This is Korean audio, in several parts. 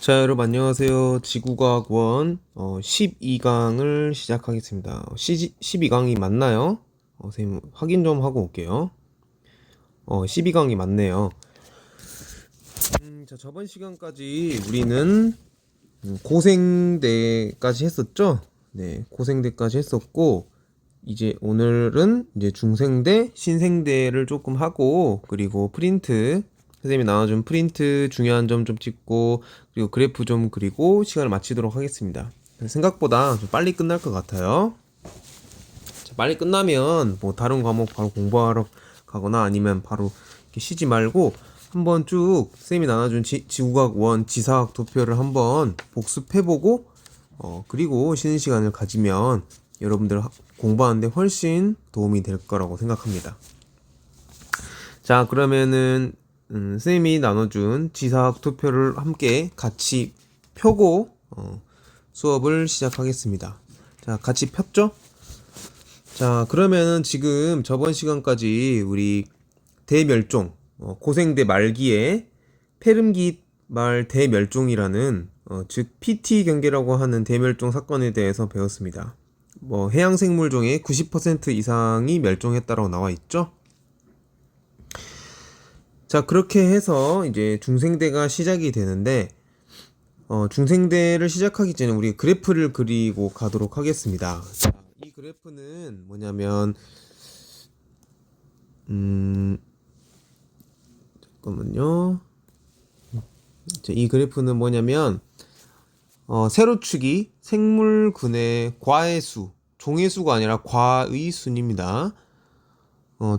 자, 여러분 안녕하세요. 지구과학 원 12강을 시작하겠습니다. 12강이 맞나요? 선생님 확인 좀 하고 올게요. 12강이 맞네요. 자, 저번 시간까지 우리는 고생대까지 했었죠? 네, 고생대까지 했었고, 이제 오늘은 이제 중생대, 신생대를 조금 하고, 그리고 프린트, 선생님이 나눠준 프린트 중요한 점 좀 찍고, 그리고 그래프 좀 그리고 시간을 마치도록 하겠습니다. 생각보다 좀 빨리 끝날 것 같아요. 자, 빨리 끝나면 뭐 다른 과목 바로 공부하러 가거나 아니면 바로 이렇게 쉬지 말고 한번 쭉 쌤이 나눠준 지구과학 원 지사학 도표를 한번 복습해보고 그리고 쉬는 시간을 가지면 여러분들 공부하는데 훨씬 도움이 될 거라고 생각합니다. 자, 그러면은 쌤이 나눠준 지사학 도표를 함께 같이 펴고 수업을 시작하겠습니다. 자, 같이 폈죠? 자, 그러면은 지금 저번 시간까지 우리 대멸종 고생대 말기에 페름기 말 대멸종이라는 즉 PT 경계라고 하는 대멸종 사건에 대해서 배웠습니다. 뭐 해양생물종의 90% 이상이 멸종했다라고 나와 있죠. 자, 그렇게 해서 이제 중생대가 시작이 되는데 중생대를 시작하기 전에 우리 그래프를 그리고 가도록 하겠습니다. 자, 이 그래프는 뭐냐면 잠깐만요. 자, 이 그래프는 뭐냐면 세로축이 생물군의 과의 수, 종의 수가 아니라 과의 순입니다.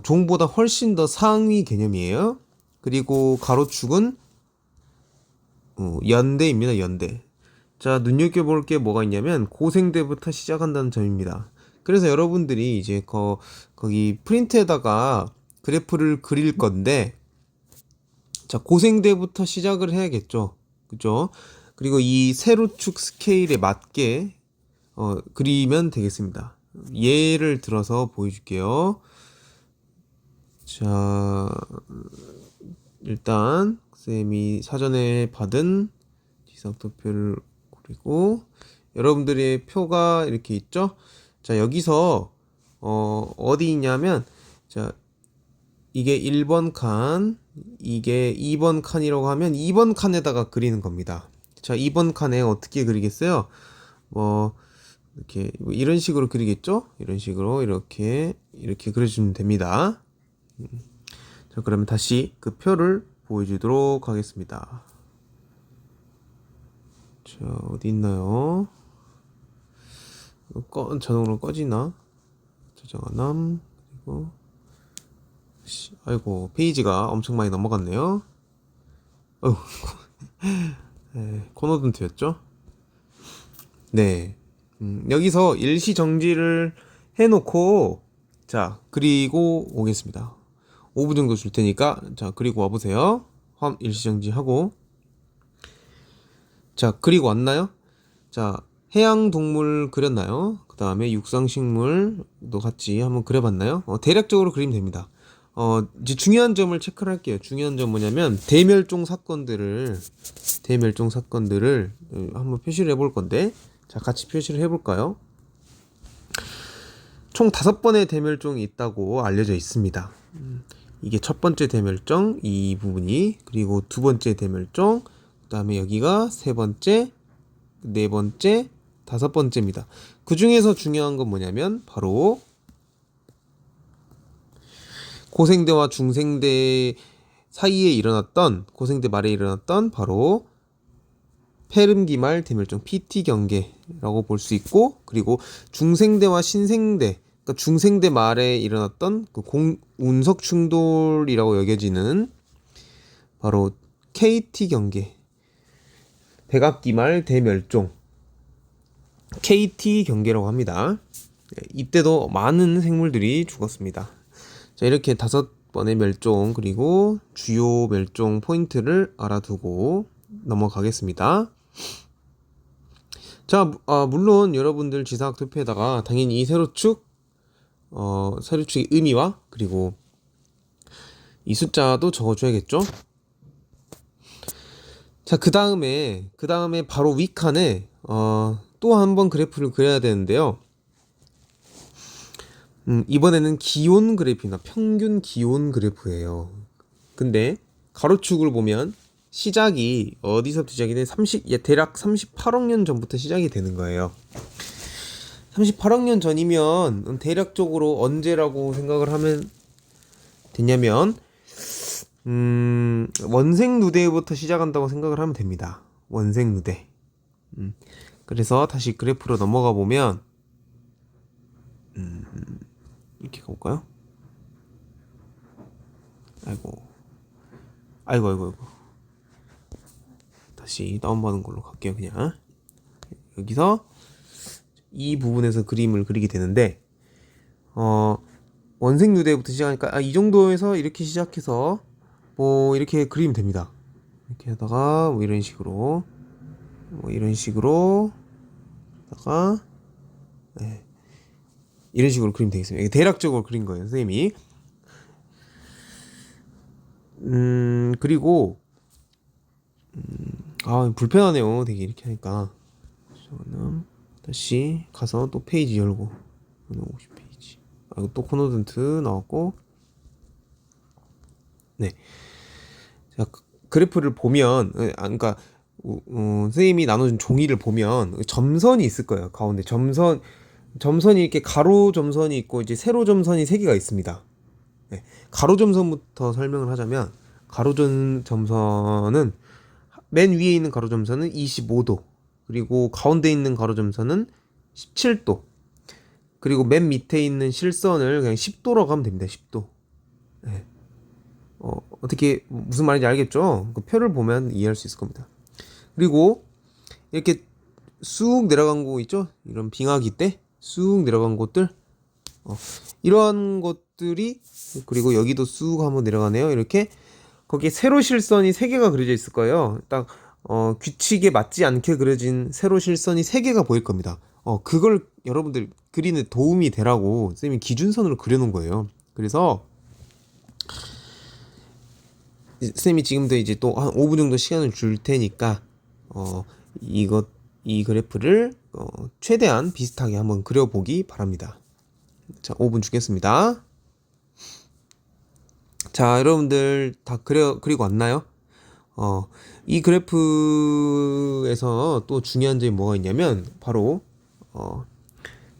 종보다 훨씬 더 상위 개념이에요. 그리고 가로축은 연대입니다. 연대. 자, 눈여겨볼 게 뭐가 있냐면 고생대부터 시작한다는 점입니다. 그래서 여러분들이 이제 거기 프린트에다가 그래프를 그릴 건데, 자, 고생대부터 시작을 해야겠죠. 그죠? 그리고 이 세로축 스케일에 맞게 그리면 되겠습니다. 예를 들어서 보여줄게요. 자, 일단 쌤이 사전에 받은 지상도표를 그리고 여러분들의 표가 이렇게 있죠. 자, 여기서 어디 있냐면, 자, 이게 1번 칸, 이게 2번 칸이라고 하면 2번 칸에다가 그리는 겁니다. 자, 2번 칸에 어떻게 그리겠어요? 뭐 이렇게 뭐 이런 식으로 그리겠죠? 이런 식으로 이렇게 그려주면 됩니다. 자, 그러면 다시 그 표를 보여주도록 하겠습니다. 자, 어디 있나요? 자동으로 꺼지나? 저장함. 그리고 아이고, 페이지가 엄청 많이 넘어갔네요. 코너든트였죠? 네. 여기서 일시 정지를 해놓고, 자, 그리고 오겠습니다. 5분 정도 줄 테니까, 자, 그리고 와보세요. 일시 정지하고. 자, 그리고 왔나요? 자, 해양 동물 그렸나요? 그 다음에 육상식물도 같이 한번 그려봤나요? 대략적으로 그리면 됩니다. 이제 중요한 점을 체크를 할게요. 중요한 점 뭐냐면 대멸종 사건들을 한번 표시를 해볼 건데, 자, 같이 표시를 해볼까요? 총 5번의 대멸종이 있다고 알려져 있습니다. 이게 첫 번째 대멸종, 이 부분이, 그리고 두 번째 대멸종, 그 다음에 여기가 세 번째, 네 번째, 다섯 번째입니다. 그 중에서 중요한 건 뭐냐면 바로 고생대와 중생대 사이에 일어났던, 고생대 말에 일어났던 바로 페름기말 대멸종 PT 경계라고 볼 수 있고, 그리고 중생대와 신생대, 그러니까 중생대 말에 일어났던 그 운석 충돌이라고 여겨지는 바로 KT 경계, 백악기말 대멸종 KT 경계라고 합니다. 이때도 많은 생물들이 죽었습니다. 자, 이렇게 5번의 멸종 그리고 주요 멸종 포인트를 알아두고 넘어가겠습니다. 자, 물론 여러분들 지사학 도표에다가 당연히 이 세로축의 의미와 그리고 이 숫자도 적어줘야겠죠. 자, 그 다음에 바로 위 칸에 또 한 번 그래프를 그려야 되는데요. 이번에는 기온 그래프나 평균 기온 그래프예요. 근데 가로축을 보면 시작이 어디서부터 시작이 돼? 대략 38억 년 전부터 시작이 되는 거예요. 38억 년 전이면 대략적으로 언제라고 생각을 하면 되냐면 원생 누대부터 시작한다고 생각을 하면 됩니다. 원생 누대. 그래서 다시 그래프로 넘어가 보면 이렇게 가볼까요? 아이고. 다시 다운받은 걸로 갈게요. 그냥 여기서 이 부분에서 그림을 그리게 되는데 원생 누대부터 시작하니까 이 정도에서 이렇게 시작해서 뭐 이렇게 그리면 됩니다. 이렇게 하다가 뭐 이런 식으로 하다가 네. 이런 식으로 그리면 되겠습니다. 이게 대략적으로 그린 거예요, 선생님이. 그리고 불편하네요. 되게 이렇게 하니까. 저는 다시 가서 또 페이지 열고 50페이지. 이거 또 코너던트 나왔고. 네. 자, 그래프를 보면 그러니까 선생님이 나눠준 종이를 보면 점선이 있을 거예요. 가운데 점선이 이렇게 가로 점선이 있고 이제 세로 점선이 3개가 있습니다. 네. 가로 점선부터 설명을 하자면 점선은 맨 위에 있는 가로 점선은 25도, 그리고 가운데 있는 가로 점선은 17도, 그리고 맨 밑에 있는 실선을 그냥 10도라고 하면 됩니다. 10도. 네. 어떻게 무슨 말인지 알겠죠? 그 표를 보면 이해할 수 있을 겁니다. 그리고 이렇게 쑥 내려간 곳 있죠? 이런 빙하기 때 쑥 내려간 곳들, 이러한 것들이, 그리고 여기도 쑥 한번 내려가네요. 이렇게 거기에 세로 실선이 3개가 그려져 있을 거예요. 딱 규칙에 맞지 않게 그려진 세로 실선이 3개가 보일 겁니다. 그걸 여러분들 그리는 도움이 되라고 선생님이 기준선으로 그려놓은 거예요. 그래서 선생님이 지금도 이제 또 한 5분 정도 시간을 줄 테니까 이 그래프를 최대한 비슷하게 한번 그려보기 바랍니다. 자, 5분 주겠습니다. 자, 여러분들 다 그리고 왔나요? 이 그래프에서 또 중요한 점이 뭐가 있냐면 바로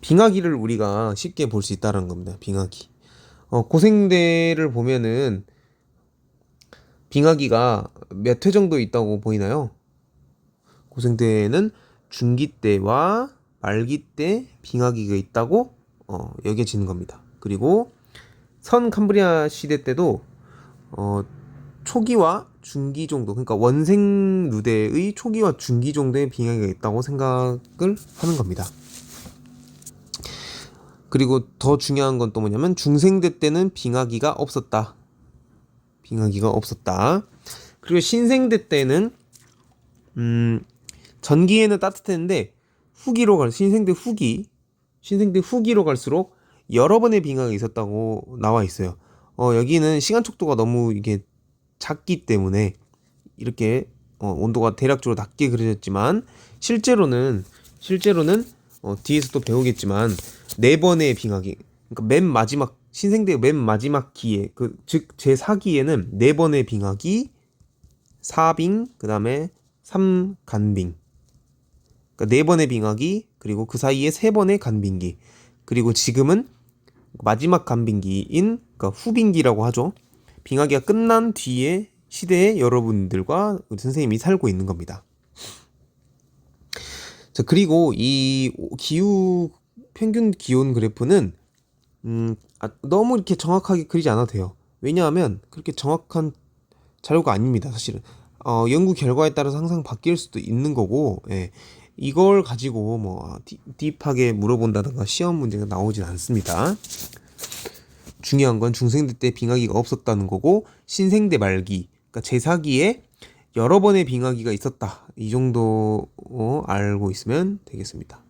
빙하기를 우리가 쉽게 볼 수 있다는 겁니다. 빙하기. 고생대를 보면은 빙하기가 몇 회 정도 있다고 보이나요? 고생대에는 중기 때와 말기 때 빙하기가 있다고 여겨지는 겁니다. 그리고 선 캄브리아 시대 때도 초기와 중기 정도, 그러니까 원생 누대의 초기와 중기 정도의 빙하기가 있다고 생각을 하는 겁니다. 그리고 더 중요한 건 또 뭐냐면 중생대 때는 빙하기가 없었다. 그리고 신생대 때는 전기에는 따뜻했는데 신생대 후기로 갈수록 여러 번의 빙하가 있었다고 나와 있어요. 여기는 시간 촉도가 너무 이게 작기 때문에 이렇게 온도가 대략적으로 낮게 그려졌지만 실제로는 뒤에서 또 배우겠지만 4번의 빙하기, 그러니까 맨 마지막 신생대의 맨 마지막 기에, 즉 제4기에는 4번의 빙하기, 4빙, 그 다음에 3간빙, 그러니까 4번의 빙하기, 그리고 그 사이에 3번의 간빙기, 그리고 지금은 마지막 간빙기인, 그러니까 후빙기라고 하죠. 빙하기가 끝난 뒤에 시대에 여러분들과 우리 선생님이 살고 있는 겁니다. 자, 그리고 이 평균 기온 그래프는 너무 이렇게 정확하게 그리지 않아도 돼요. 왜냐하면 그렇게 정확한 자료가 아닙니다. 사실은 연구 결과에 따라서 항상 바뀔 수도 있는 거고, 이걸 가지고 뭐 딥하게 물어본다든가 시험 문제가 나오진 않습니다. 중요한 건 중생대 때 빙하기가 없었다는 거고, 신생대 말기, 그러니까 제4기에 여러 번의 빙하기가 있었다, 이 정도 알고 있으면 되겠습니다.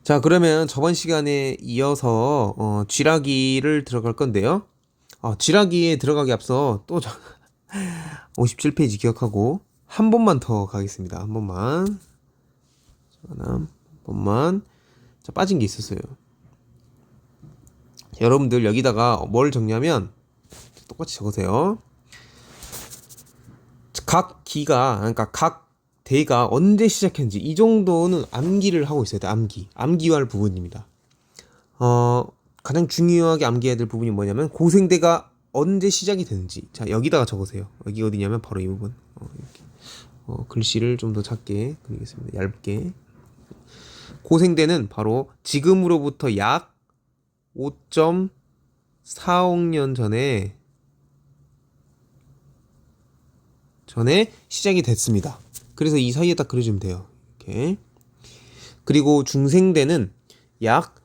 자, 그러면 저번 시간에 이어서 쥐라기를 들어갈 건데요. 쥐라기에 들어가기 앞서 또 57페이지 기억하고 한 번만 더 가겠습니다. 한 번만. 한 번만. 자, 빠진 게 있었어요. 여러분들 여기다가 뭘 적냐면 똑같이 적으세요. 각 기가, 그러니까 각 대가 언제 시작했는지 이 정도는 암기를 하고 있어야 돼. 암기할 부분입니다. 가장 중요하게 암기해야 될 부분이 뭐냐면 고생대가 언제 시작이 되는지. 자, 여기다가 적으세요. 여기 어디냐면 바로 이 부분. 이렇게. 글씨를 좀 더 작게 그리겠습니다. 얇게. 고생대는 바로 지금으로부터 약 5.4억 년 전에 시작이 됐습니다. 그래서 이 사이에 딱 그려주면 돼요. 이렇게. 그리고 중생대는 약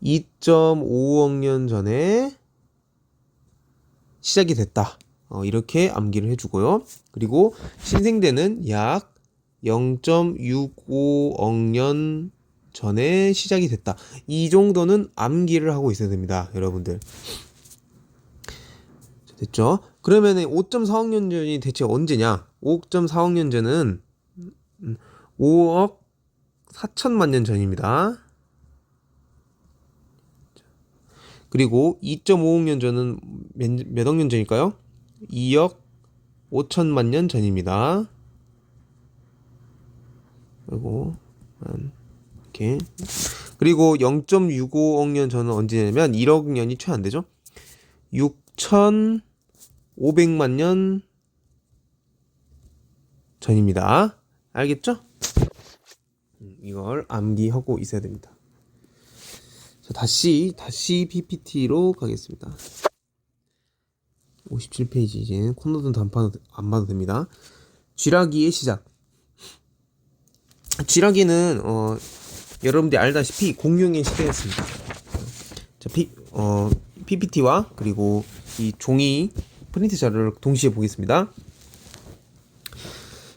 2.5억 년 전에 시작이 됐다. 이렇게 암기를 해주고요. 그리고 신생대는 약 0.65억 년 전에 시작이 됐다. 이 정도는 암기를 하고 있어야 됩니다. 여러분들. 됐죠? 그러면 5.4억 년 전이 대체 언제냐? 5.4억 년 전은 5억 4천만 년 전입니다. 그리고 2.5억 년 전은 몇 억 년 전일까요? 2억 5천만 년 전입니다. 그리고 이렇게. 그리고 0.65억 년 전은 언제냐면 1억 년이 채 안 되죠? 6,500만 년 전입니다. 알겠죠? 이걸 암기하고 있어야 됩니다. 자, 다시 PPT로 가겠습니다. 57페이지 이제 콘노든 안 봐도 됩니다. 쥐라기의 시작. 쥐라기는 여러분들이 알다시피 공룡의 시대였습니다. 자, PPT와 그리고 이 종이 프린트 자료를 동시에 보겠습니다.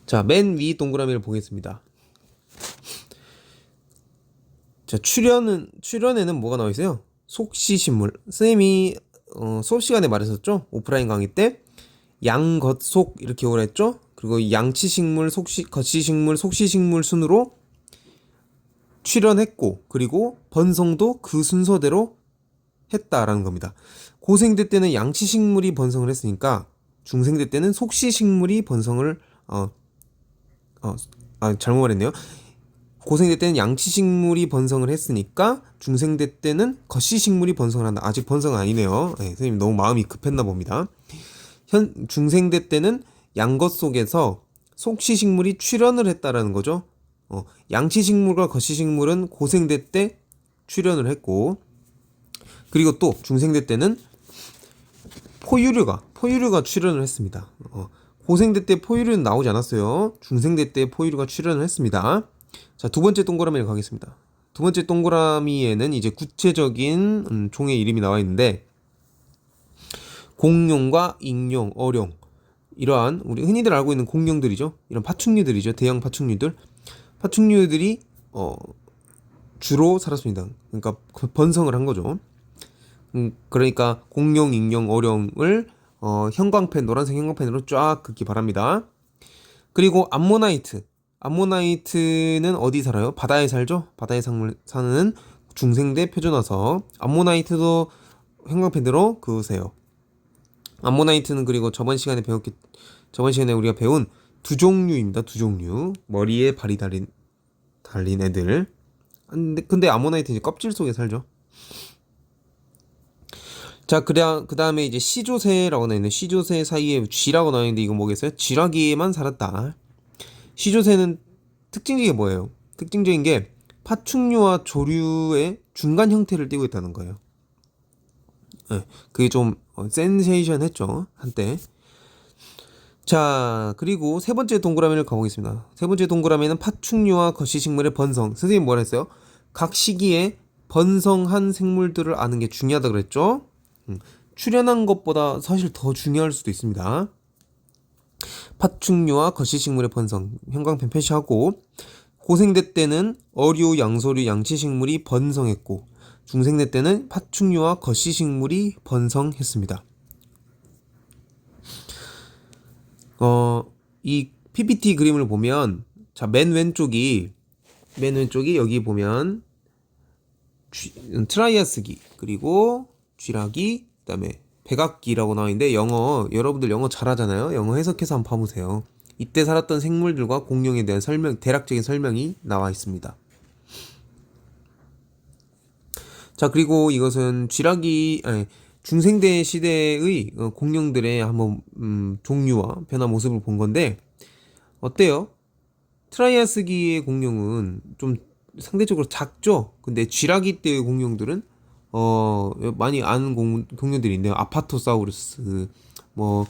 자, 맨 위 동그라미를 보겠습니다. 자, 출연에는 뭐가 나와 있어요? 속시신물. 선생님이 수업 시간에 말했었죠? 오프라인 강의 때 양겉속 이렇게 오라 했죠? 그리고 양치식물, 겉시식물, 속시식물 순으로 출연했고 그리고 번성도 그 순서대로 했다라는 겁니다. 고생대 때는 양치식물이 번성을 했으니까 중생대 때는 속시식물이 번성을 잘못 말했네요. 고생대 때는 양치식물이 번성을 했으니까 중생대 때는 겉시식물이 번성을 한다. 아직 번성은 아니네요. 네, 선생님 너무 마음이 급했나 봅니다. 중생대 때는 양겉 속에서 속시식물이 출현을 했다라는 거죠. 양치식물과 겉시식물은 고생대 때 출현을 했고 그리고 또 중생대 때는 포유류가 출현을 했습니다. 고생대 때 포유류는 나오지 않았어요. 중생대 때 포유류가 출현을 했습니다. 자, 두 번째 동그라미를 가겠습니다. 두 번째 동그라미에는 이제 구체적인 종의 이름이 나와 있는데 공룡과 익룡, 어룡 이러한 우리 흔히들 알고 있는 공룡들이죠. 이런 파충류들이죠. 대형 파충류들이 주로 살았습니다. 그러니까 번성을 한 거죠. 그러니까 공룡, 익룡, 어룡을 노란색 형광펜으로 쫙 긋기 바랍니다. 그리고 암모나이트는 어디 살아요? 바다에 살죠? 바다에 사는 중생대 표준어서 암모나이트도 형광펜으로 그으세요. 암모나이트는 그리고 저번 시간에 우리가 배운 두 종류입니다. 두 종류. 머리에 발이 달린 애들. 근데 암모나이트 이제 껍질 속에 살죠. 자, 그 다음에 이제 시조새라고 나와 있는데 시조새 사이에 쥐라고 나와 있는데 이거 뭐겠어요? 쥐라기에만 살았다. 시조새는 특징적인 게 뭐예요? 특징적인 게 파충류와 조류의 중간 형태를 띠고 있다는 거예요. 네, 그게 좀 센세이션 했죠, 한때. 자, 그리고 세 번째 동그라미를 가보겠습니다. 세 번째 동그라미는 파충류와 겉시식물의 번성. 선생님이 뭐라 했어요? 각 시기에 번성한 생물들을 아는 게 중요하다 그랬죠? 출현한 것보다 사실 더 중요할 수도 있습니다. 파충류와 겉시식물의 번성, 형광펜 표시하고 고생대 때는 어류, 양서류, 양치식물이 번성했고 중생대 때는 파충류와 거시식물이 번성했습니다. 이 PPT 그림을 보면, 자, 맨 왼쪽이 여기 보면 트라이아스기, 그리고 쥐라기, 그다음에 백악기라고 나와 있는데, 여러분들 영어 잘하잖아요. 영어 해석해서 한번 봐보세요. 이때 살았던 생물들과 공룡에 대한 대략적인 설명이 나와 있습니다. 자, 그리고 이것은 중생대 시대의 공룡들의 한번 종류와 변화 모습을 본 건데, 어때요? 트라이아스기의 공룡은 좀 상대적으로 작죠? 근데 쥐라기 때의 공룡들은 많이 아는 공룡들이 있네요. 아파토사우루스, 뭐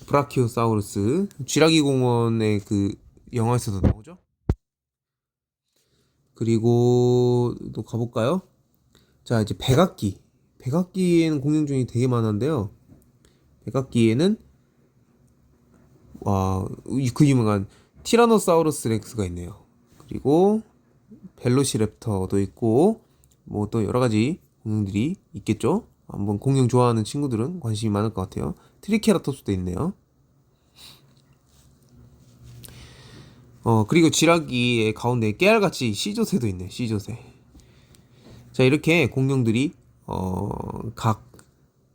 브라키오사우루스, 쥐라기 공원의 그 영화에서도 나오죠? 그리고 또 가볼까요? 자, 이제 백악기. 백악기에는 공룡종이 되게 많은데요. 백악기에는 그 유명한 티라노사우루스 렉스가 있네요. 그리고 벨로시랩터도 있고, 뭐 또 여러 가지 공룡들이 있겠죠. 한번 공룡 좋아하는 친구들은 관심이 많을 것 같아요. 트리케라톱스도 있네요. 그리고 쥐라기의 가운데 깨알같이 시조새도 있네. 시조새. 자, 이렇게 공룡들이 각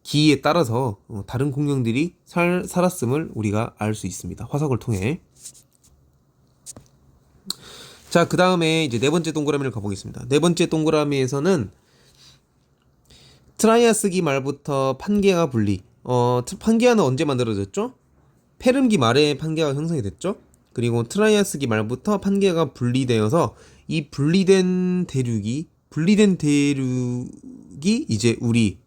기에 따라서 다른 공룡들이 살았음을 우리가 알 수 있습니다. 화석을 통해. 자, 그 다음에 이제 네 번째 동그라미를 가보겠습니다. 네 번째 동그라미에서는 트라이아스기 말부터 판게아 분리. 판게아는 언제 만들어졌죠? 페름기 말에 판게아가 형성이 됐죠? 그리고 트라이아스기 말부터 판게아가 분리되어서 이 분리된 대륙이 이제 우리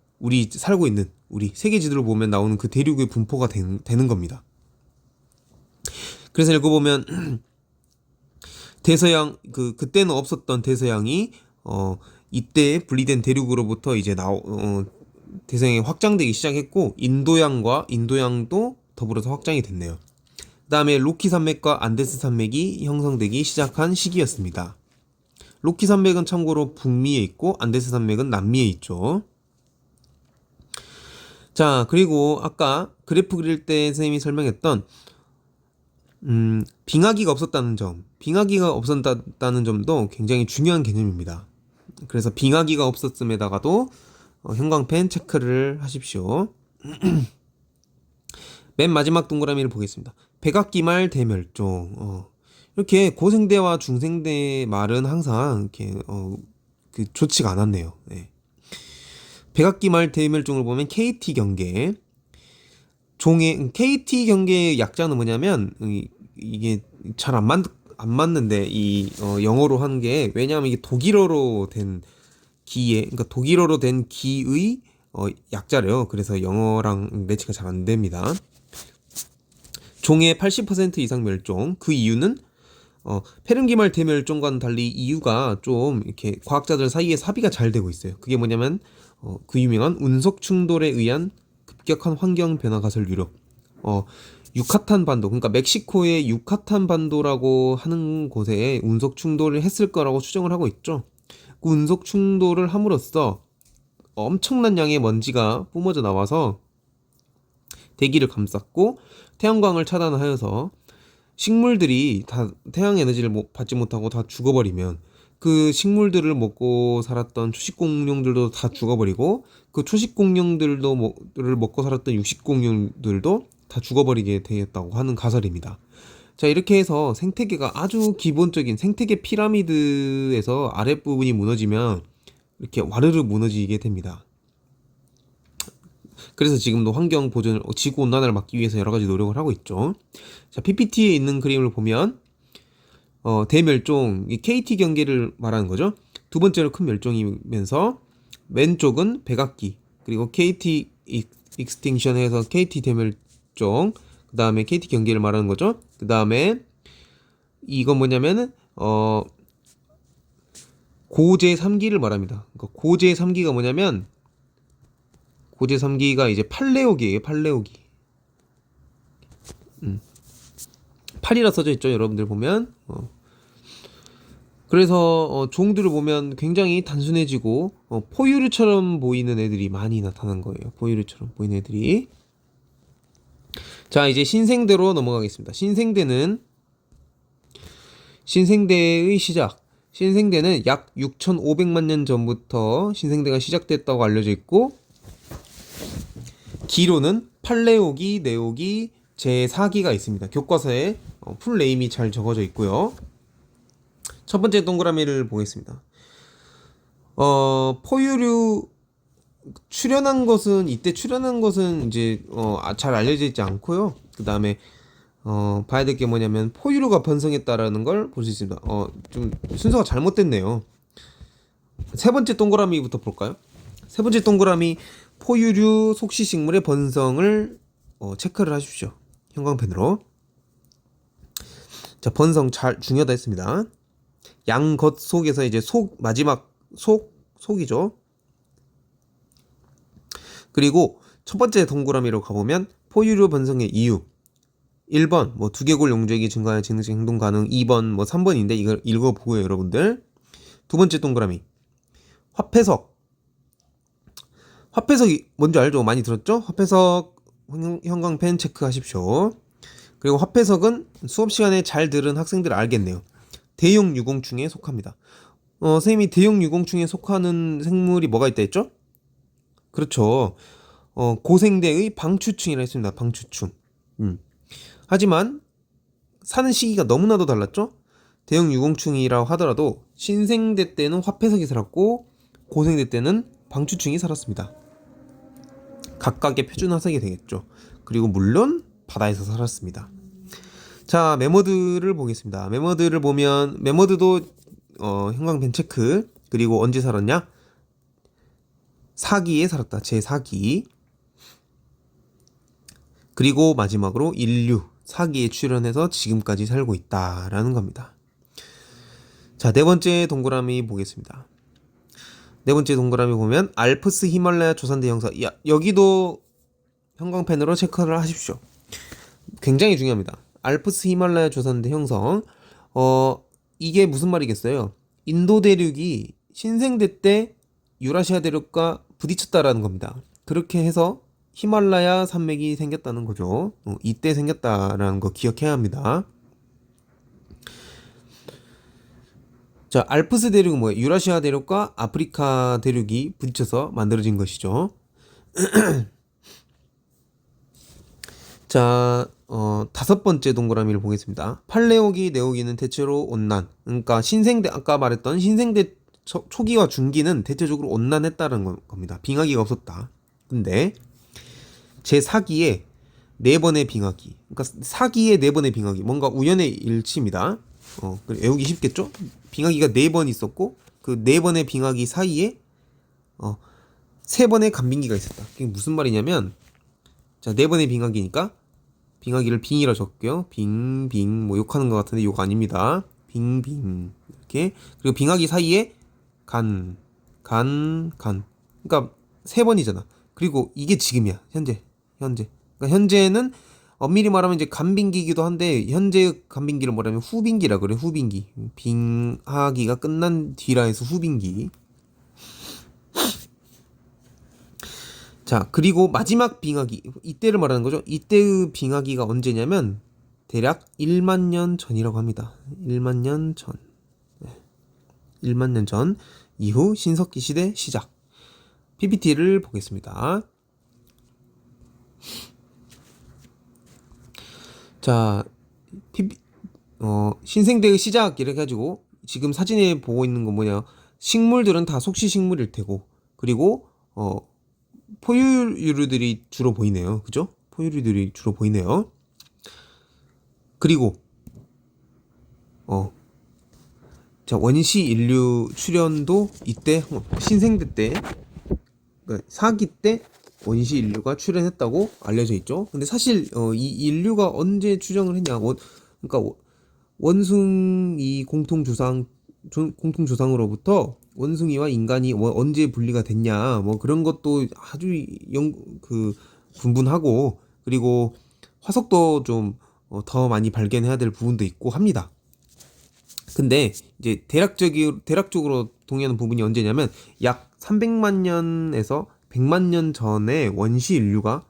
살고 있는 우리 세계 지도를 보면 나오는 그 대륙의 분포가 되는 겁니다. 그래서 읽어보면 대서양 그때는 없었던 대서양이 이때 분리된 대륙으로부터 이제 대서양이 확장되기 시작했고, 인도양도 더불어서 확장이 됐네요. 그 다음에 로키 산맥과 안데스 산맥이 형성되기 시작한 시기였습니다. 로키 산맥은 참고로 북미에 있고 안데스 산맥은 남미에 있죠. 자, 그리고 아까 그래프 그릴 때 선생님이 설명했던 빙하기가 없었다는 점도 굉장히 중요한 개념입니다. 그래서 빙하기가 없었음에다가도 형광펜 체크를 하십시오. 맨 마지막 동그라미를 보겠습니다. 백악기 말 대멸종. 이렇게 고생대와 중생대 말은 항상 이렇게 좋지가 않았네요. 네. 백악기 말 대멸종을 보면 KT 경계. KT 경계의 약자는 뭐냐면, 이게 잘 안 맞는데, 영어로 한 게, 왜냐하면 이게 독일어로 된 그러니까 독일어로 된 기의 약자래요. 그래서 영어랑 매치가 잘 안 됩니다. 종의 80% 이상 멸종. 그 이유는 페름기말 대멸종과는 달리 이유가 좀 이렇게 과학자들 사이에서 합의가 잘 되고 있어요. 그게 뭐냐면 그 유명한 운석 충돌에 의한 급격한 환경 변화 가설 유럽. 유카탄 반도, 그러니까 멕시코의 유카탄 반도라고 하는 곳에 운석 충돌을 했을 거라고 추정을 하고 있죠. 그 운석 충돌을 함으로써 엄청난 양의 먼지가 뿜어져 나와서 대기를 감쌌고 태양광을 차단하여서 식물들이 다 태양 에너지를 받지 못하고 다 죽어버리면, 그 식물들을 먹고 살았던 초식공룡들도 다 죽어버리고, 그 초식공룡들을 먹고 살았던 육식공룡들도 다 죽어버리게 되었다고 하는 가설입니다. 자, 이렇게 해서 생태계가 아주 기본적인 생태계 피라미드에서 아랫부분이 무너지면 이렇게 와르르 무너지게 됩니다. 그래서 지금도 환경 보존, 지구 온난화를 막기 위해서 여러 가지 노력을 하고 있죠. 자, PPT에 있는 그림을 보면 대멸종, 이 KT 경계를 말하는 거죠. 두 번째로 큰 멸종이면서 왼쪽은 백악기, 그리고 KT 익스팅션 해서 KT 대멸종, 그 다음에 KT 경계를 말하는 거죠. 그 다음에 이건 뭐냐면은 고제 3기를 말합니다. 그러니까 고제 3기가 뭐냐면, 고제 3기가 이제 팔레오기예요. 팔레오기. 8이라 써져 있죠. 여러분들 보면 그래서 종들을 보면 굉장히 단순해지고 포유류처럼 보이는 애들이 많이 나타난 거예요. 포유류처럼 보이는 애들이. 자, 이제 신생대로 넘어가겠습니다. 신생대의 시작. 신생대는 약 6,500만 년 전부터 신생대가 시작됐다고 알려져 있고, 기로는 팔레오기, 네오기, 제4기가 있습니다. 교과서에 풀네임이 잘 적어져 있고요. 첫 번째 동그라미를 보겠습니다. 포유류 이때 출현한 것은 이제 잘 알려져 있지 않고요. 그 다음에 봐야 될 게 뭐냐면 포유류가 번성했다라는 걸 볼 수 있습니다. 좀 순서가 잘못됐네요. 세 번째 동그라미부터 볼까요? 세 번째 동그라미 포유류 속시식물의 번성을 체크를 하십시오. 형광펜으로. 자, 번성 잘 중요하다 했습니다. 양겉 속에서 이제 마지막 속이죠. 그리고 첫 번째 동그라미로 가보면 포유류 번성의 이유. 1번 뭐 두개골 용적이 증가하여 지능적 행동 가능. 2번 뭐 3번인데 이걸 읽어보고요, 여러분들. 두 번째 동그라미 화폐석이 뭔지 알죠? 많이 들었죠? 화폐석 형광펜 체크하십시오. 그리고 화폐석은 수업 시간에 잘 들은 학생들 알겠네요. 대형 유공충에 속합니다. 선생님이 대형 유공충에 속하는 생물이 뭐가 있다 했죠? 그렇죠. 고생대의 방추충이라 했습니다. 방추충. 하지만 사는 시기가 너무나도 달랐죠? 대형 유공충이라고 하더라도 신생대 때는 화폐석이 살았고 고생대 때는 방추충이 살았습니다. 각각의 표준화석이 되겠죠. 그리고 물론 바다에서 살았습니다. 자, 매머드를 보겠습니다. 매머드를 보면 매머드도 형광펜 체크. 그리고 언제 살았냐? 4기에 살았다. 제4기. 그리고 마지막으로 인류 4기에 출현해서 지금까지 살고 있다라는 겁니다. 자, 네 번째 동그라미 보겠습니다. 네 번째 동그라미 보면 알프스 히말라야 조산대 형성. 여기도 형광펜으로 체크를 하십시오. 굉장히 중요합니다. 알프스 히말라야 조산대 형성. 이게 무슨 말이겠어요? 인도 대륙이 신생대 때 유라시아 대륙과 부딪혔다라는 겁니다. 그렇게 해서 히말라야 산맥이 생겼다는 거죠. 이때 생겼다라는 거 기억해야 합니다. 자, 알프스 대륙은 뭐예요? 유라시아 대륙과 아프리카 대륙이 부딪혀서 만들어진 것이죠. 자, 다섯 번째 동그라미를 보겠습니다. 팔레오기, 네오기는 대체로 온난. 그러니까 아까 말했던 신생대 초기와 중기는 대체적으로 온난했다는 겁니다. 빙하기가 없었다. 근데 제4기에 4번의 빙하기. 그러니까 4기에 4번의 빙하기. 뭔가 우연의 일치입니다. 외우기 쉽겠죠? 빙하기가 4번 있었고 그 4번의 빙하기 사이에 3번의 간빙기가 있었다. 그게 무슨 말이냐면 자, 4번의 빙하기니까 빙하기를 빙이라 적게요. 빙빙 뭐 욕하는 것 같은데 욕 아닙니다. 빙빙 이렇게. 그리고 빙하기 사이에 간. 그러니까 3번이잖아. 그리고 이게 지금이야. 현재. 그러니까 현재는 엄밀히 말하면 이제 간빙기이기도 한데 현재 간빙기를 뭐라면 후빙기라 그래. 후빙기. 빙하기가 끝난 뒤라 해서 후빙기. 자, 그리고 마지막 빙하기. 이때를 말하는 거죠. 이때의 빙하기가 언제냐면 대략 1만 년 전이라고 합니다. 1만 년 전. 1만 년 전 이후 신석기 시대 시작. PPT를 보겠습니다. 자, 신생대의 시작 이렇게 가지고 지금 사진에 보고 있는 건 뭐냐? 식물들은 다 속시식물일 테고 그리고 포유류들이 주로 보이네요. 그죠? 포유류들이 주로 보이네요. 그리고 자, 원시 인류 출현도 이때 신생대 때 그러니까 4기 때 원시 인류가 출현했다고 알려져 있죠. 근데 사실 이 인류가 언제 추정을 했냐? 그러니까 원숭이 공통조상으로부터 원숭이와 인간이 언제 분리가 됐냐? 뭐 그런 것도 아주 분분하고 그리고 화석도 좀 더 많이 발견해야 될 부분도 있고 합니다. 근데 이제 대략적으로 동의하는 부분이 언제냐면 약 300만 년에서 100만 년 전에 원시 인류가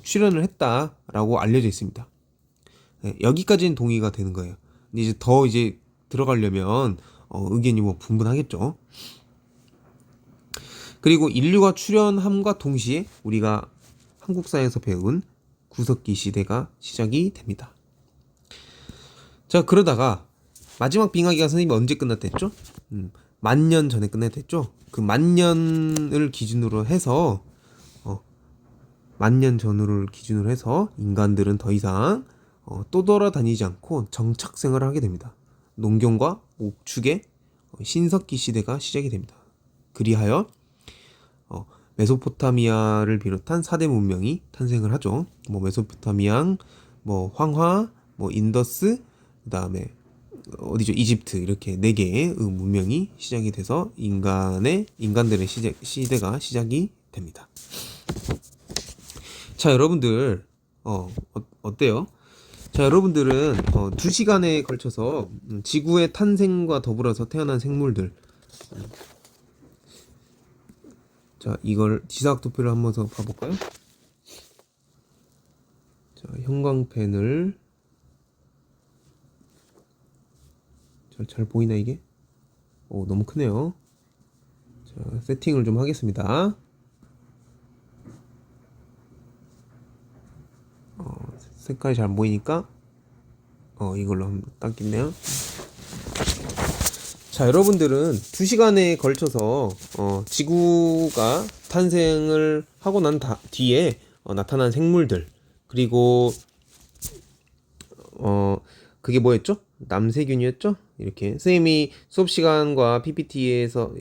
출현을 했다라고 알려져 있습니다. 네, 여기까지는 동의가 되는 거예요. 근데 이제 더 이제 들어가려면 의견이 뭐 분분하겠죠. 그리고 인류가 출현함과 동시에 우리가 한국사에서 배운 구석기 시대가 시작이 됩니다. 자, 그러다가 마지막 빙하기가 선생님이 언제 끝났댔죠? 10,000년 전에 끝났댔죠? 그 10,000년을 기준으로 해서 10,000년 전후를 기준으로 해서 인간들은 더 이상 또 돌아다니지 않고 정착 생활을 하게 됩니다. 농경과 목축의 신석기 시대가 시작이 됩니다. 그리하여 메소포타미아를 비롯한 4대 문명이 탄생을 하죠. 뭐 메소포타미아, 뭐 황하, 뭐 인더스, 그다음에 어디죠? 이집트, 이렇게 4개의 문명이 시작이 돼서 인간들의 시대가 시작이 됩니다. 자, 여러분들 어때요? 자, 여러분들은 2시간에 걸쳐서 지구의 탄생과 더불어서 태어난 생물들, 자, 이걸 지사학 도표를 한번 더 봐볼까요? 자, 형광펜을 잘 보이나 이게? 너무 크네요. 자, 세팅을 좀 하겠습니다. 색깔이 잘 안 보이니까 이걸로 한번 당기네요. 자, 여러분들은 2시간에 걸쳐서 지구가 탄생을 하고 난 뒤에 나타난 생물들, 그리고 그게 뭐였죠? 남세균이었죠? 이렇게 선생님이 수업 시간과 PPT에서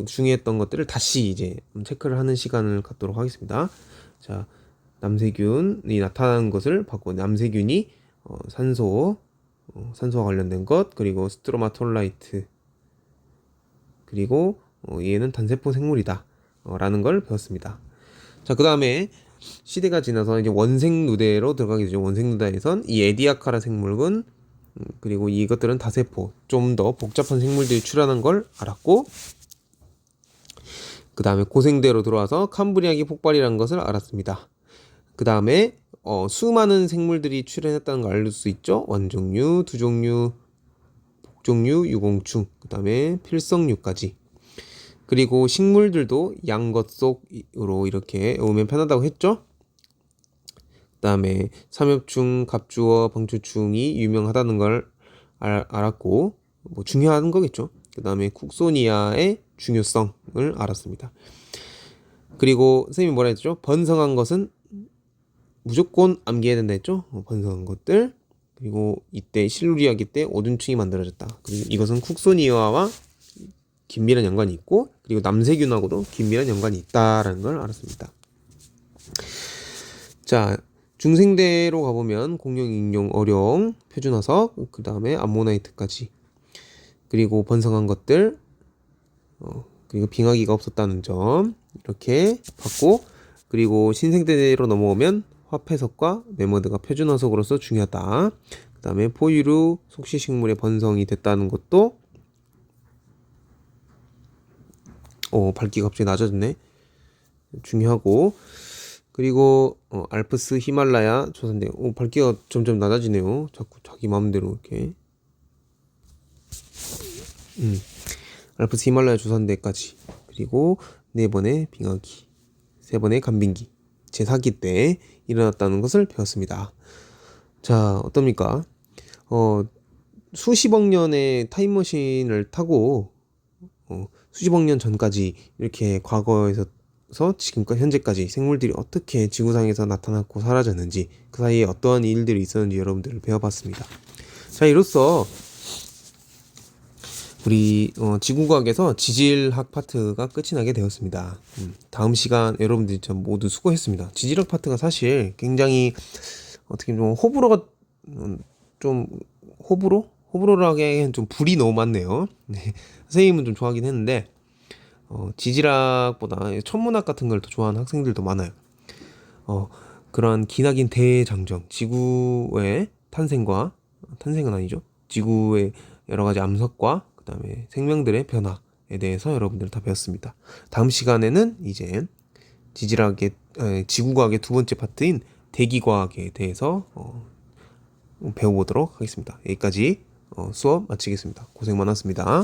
중요했던 것들을 다시 이제 체크를 하는 시간을 갖도록 하겠습니다. 자, 남세균이 나타나는 것을 봤고, 남세균이 산소와 관련된 것, 그리고 스트로마톨라이트, 그리고 얘는 단세포 생물이다 라는 걸 배웠습니다. 자, 그 다음에 시대가 지나서 이제 원생누대로 들어가게 되죠. 원생누대에선 이 에디아카라 생물군, 그리고 이것들은 다세포, 좀 더 복잡한 생물들이 출현한 걸 알았고, 그 다음에 고생대로 들어와서 캄브리아기 폭발이라는 것을 알았습니다. 그 다음에 수많은 생물들이 출현했다는 걸 알 수 있죠. 원종류, 두종류, 복종류, 유공충, 그 다음에 필성류까지. 그리고 식물들도 양것 속으로 이렇게 오면 편하다고 했죠. 그 다음에 삼엽충, 갑주어, 방추충이 유명하다는 걸 알았고, 뭐 중요한 거겠죠. 그 다음에 쿡소니아의 중요성을 알았습니다. 그리고 선생님이 뭐라 했죠? 번성한 것은 무조건 암기해야 된다 했죠? 번성한 것들. 그리고 이때 실루리아기 때 오둔충이 만들어졌다. 그리고 이것은 쿡소니아와 긴밀한 연관이 있고, 그리고 남세균하고도 긴밀한 연관이 있다라는 걸 알았습니다. 자, 중생대로 가보면 공룡, 익룡, 어룡, 표준화석, 그 다음에 암모나이트까지, 그리고 번성한 것들, 그리고 빙하기가 없었다는 점 이렇게 봤고, 그리고 신생대로 넘어오면 화폐석과 메모드가 표준화석으로서 중요하다. 그 다음에 포유류 속시식물의 번성이 됐다는 것도 밝기가 갑자기 낮아졌네. 중요하고, 그리고 알프스 히말라야 조선대, 밝기가 점점 낮아지네요. 자꾸 자기 마음대로 이렇게. 알프스 히말라야 조선대까지, 그리고 4번의 빙하기, 3번의 간빙기, 제4기 때 일어났다는 것을 배웠습니다. 자, 어떻습니까? 수십억 년의 타임머신을 타고 수십억 년 전까지 이렇게 과거에서 지금까지 현재까지 생물들이 어떻게 지구상에서 나타났고 사라졌는지, 그 사이에 어떠한 일들이 있었는지 여러분들을 배워봤습니다. 자, 이로써 우리 지구과학에서 지질학 파트가 끝이 나게 되었습니다. 다음 시간 여러분들이 모두 수고했습니다. 지질학 파트가 사실 굉장히 어떻게 좀 호불호라기에는 좀 불이 너무 많네요. 네. 선생님은 좀 좋아하긴 했는데 지질학보다 천문학 같은 걸 더 좋아하는 학생들도 많아요. 그런 기나긴 대장정, 지구의 탄생은 아니죠. 지구의 여러 가지 암석과 그다음에 생명들의 변화에 대해서 여러분들 다 배웠습니다. 다음 시간에는 이제 지구과학의 두 번째 파트인 대기과학에 대해서 배워보도록 하겠습니다. 여기까지 수업 마치겠습니다. 고생 많았습니다.